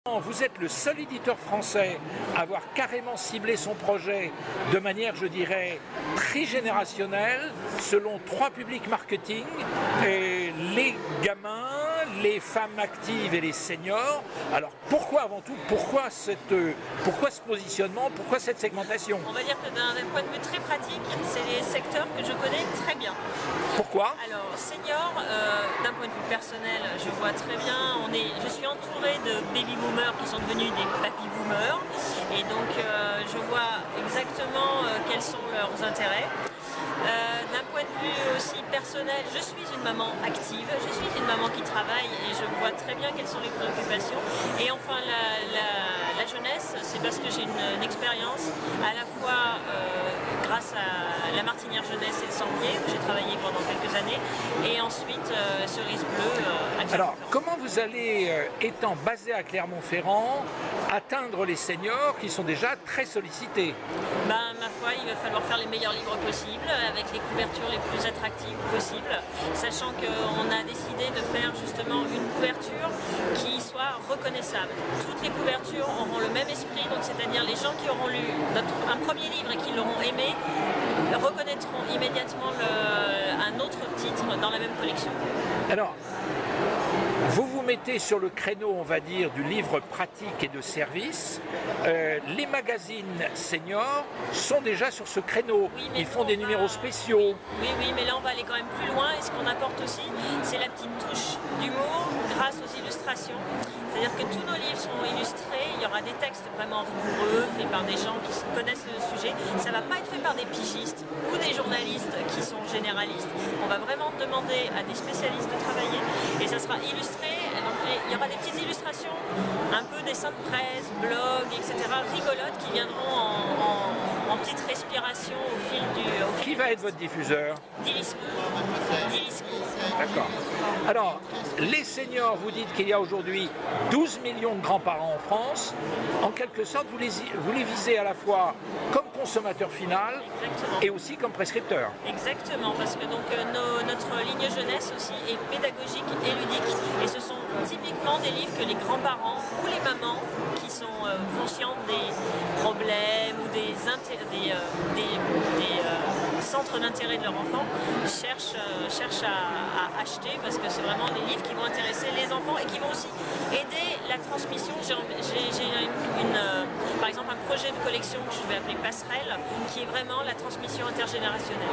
Vous êtes le seul éditeur français à avoir carrément ciblé son projet de manière, je dirais, très générationnelle, selon 3 publics marketing, et les gamins, les femmes actives et les seniors. Alors pourquoi avant tout, pourquoi ce positionnement, pourquoi cette segmentation? On va dire que d'un point de vue très pratique, c'est les secteurs que je connais très bien. Pourquoi? Alors senior, d'un point de vue personnel, je vois très bien, je suis entourée de baby boomers qui sont devenus des papy boomers, et donc je vois exactement quels sont leurs intérêts. D'un point de vue aussi personnel, je suis une maman active, je suis une maman qui travaille et je vois très bien quelles sont les préoccupations. Et enfin la jeunesse, c'est parce que j'ai une expérience à la fois grâce à la Martinière Jeunesse et le Sambrier, où j'ai travaillé pendant quelques années, et ensuite Cerise Bleue à Clermont-Ferrand. Alors comment vous allez, étant basé à Clermont-Ferrand, atteindre les seniors qui sont déjà très sollicités? Ben, ma foi, il va falloir faire les meilleurs livres possibles, avec les couvertures les plus attractives possibles, sachant qu'on a décidé de faire justement une couverture qui soit reconnaissable. Toutes les couvertures auront le même esprit, donc c'est-à-dire les gens qui auront lu un premier livre et qui l'auront aimé reconnaîtront immédiatement un autre titre dans la même collection. Alors, vous vous mettez sur le créneau, on va dire, du livre pratique et de service. Les magazines seniors sont déjà sur ce créneau. Oui, ils font des numéros spéciaux. Oui, mais là on va aller quand même plus loin, et ce qu'on apporte aussi, c'est la petite touche d'humour grâce aux illustrations. C'est-à-dire que tous nos livres seront illustrés, il y aura des textes vraiment rigoureux, faits par des gens qui connaissent le sujet. Ça ne va pas être fait par des pigistes ou des journalistes qui sont généralistes. On va vraiment demander à des spécialistes de travailler, et ça sera illustré. Donc il y aura des petites illustrations, un peu dessins de presse, blogs, etc., rigolotes, qui viendront en petite respiration au fil du... Qui va être votre diffuseur? Dilisco. D'accord. Alors, les seniors, vous dites qu'il y a aujourd'hui 12 millions de grands-parents en France. En quelque sorte, vous les visez à la fois comme consommateur final. Exactement. Et aussi comme prescripteur. Exactement, parce que donc notre ligne jeunesse aussi est pédagogique et ludique, et ce sont typiquement des livres que les grands-parents ou les mamans qui sont conscients des problèmes ou des centres d'intérêt de leur enfant cherchent à acheter, parce que c'est vraiment des livres qui vont intéresser les enfants et qui vont aussi aider la transmission. J'ai par exemple un projet de collection que je vais appeler Passerelle, qui est vraiment la transmission intergénérationnelle.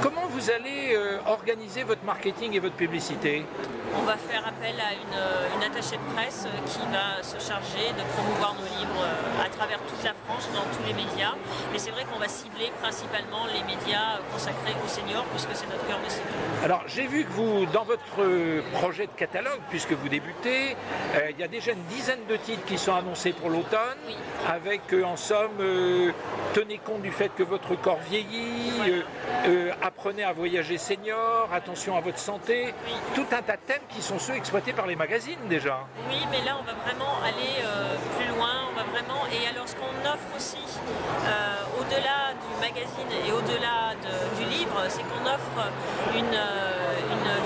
Comment vous allez organiser votre marketing et votre publicité? On va faire appel à une attachée de presse qui va se charger de promouvoir nos livres à travers toute la France, dans tous les médias. Mais c'est vrai qu'on va cibler principalement les médias consacrés aux seniors, puisque c'est notre cœur de cible. Alors j'ai vu que vous, dans votre projet de catalogue, puisque vous débutez, il y a déjà une dizaine de titres qui sont annoncés pour l'automne, oui, avec en somme, tenez compte du fait que votre corps vieillit, voilà. Apprenez à voyager senior, attention à votre santé, oui, tout un tas de thèmes qui sont ceux exploités par les magazines déjà. Oui, mais là on va vraiment aller plus loin, et alors ce qu'on offre aussi au-delà du magazine et au-delà du livre, c'est qu'on offre une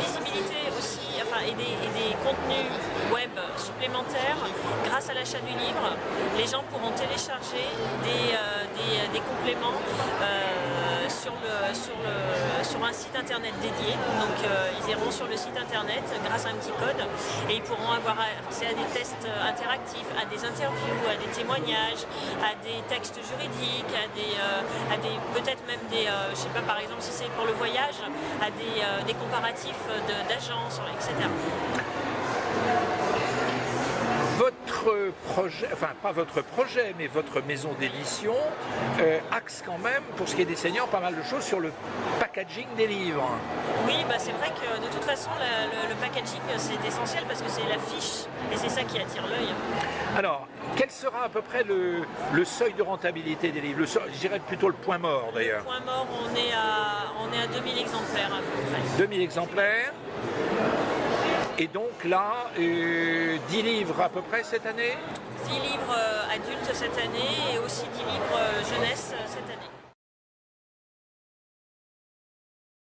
visibilité aussi, et des contenus web supplémentaires. Grâce à l'achat du livre, les gens pourront télécharger des compléments sur un site internet dédié. Donc ils iront sur le site internet grâce à un petit code, et ils pourront avoir accès à des tests interactifs, à des interviews, à des témoignages, à des textes juridiques, peut-être même je sais pas, par exemple si c'est pour le voyage, à des comparatifs d'agences, etc. Votre projet, enfin pas votre projet, mais votre maison d'édition axe quand même, pour ce qui est des seniors, pas mal de choses sur le packaging des livres. Oui, c'est vrai que de toute façon le packaging c'est essentiel, parce que c'est l'affiche et c'est ça qui attire l'œil. Alors, quel sera à peu près le seuil de rentabilité des livres? Je dirais plutôt le point mort d'ailleurs. Le point mort, on est à 2000 exemplaires à peu près. 2000 exemplaires. Et donc là, 10 livres à peu près cette année? 10 livres adultes cette année, et aussi 10 livres jeunesse cette année.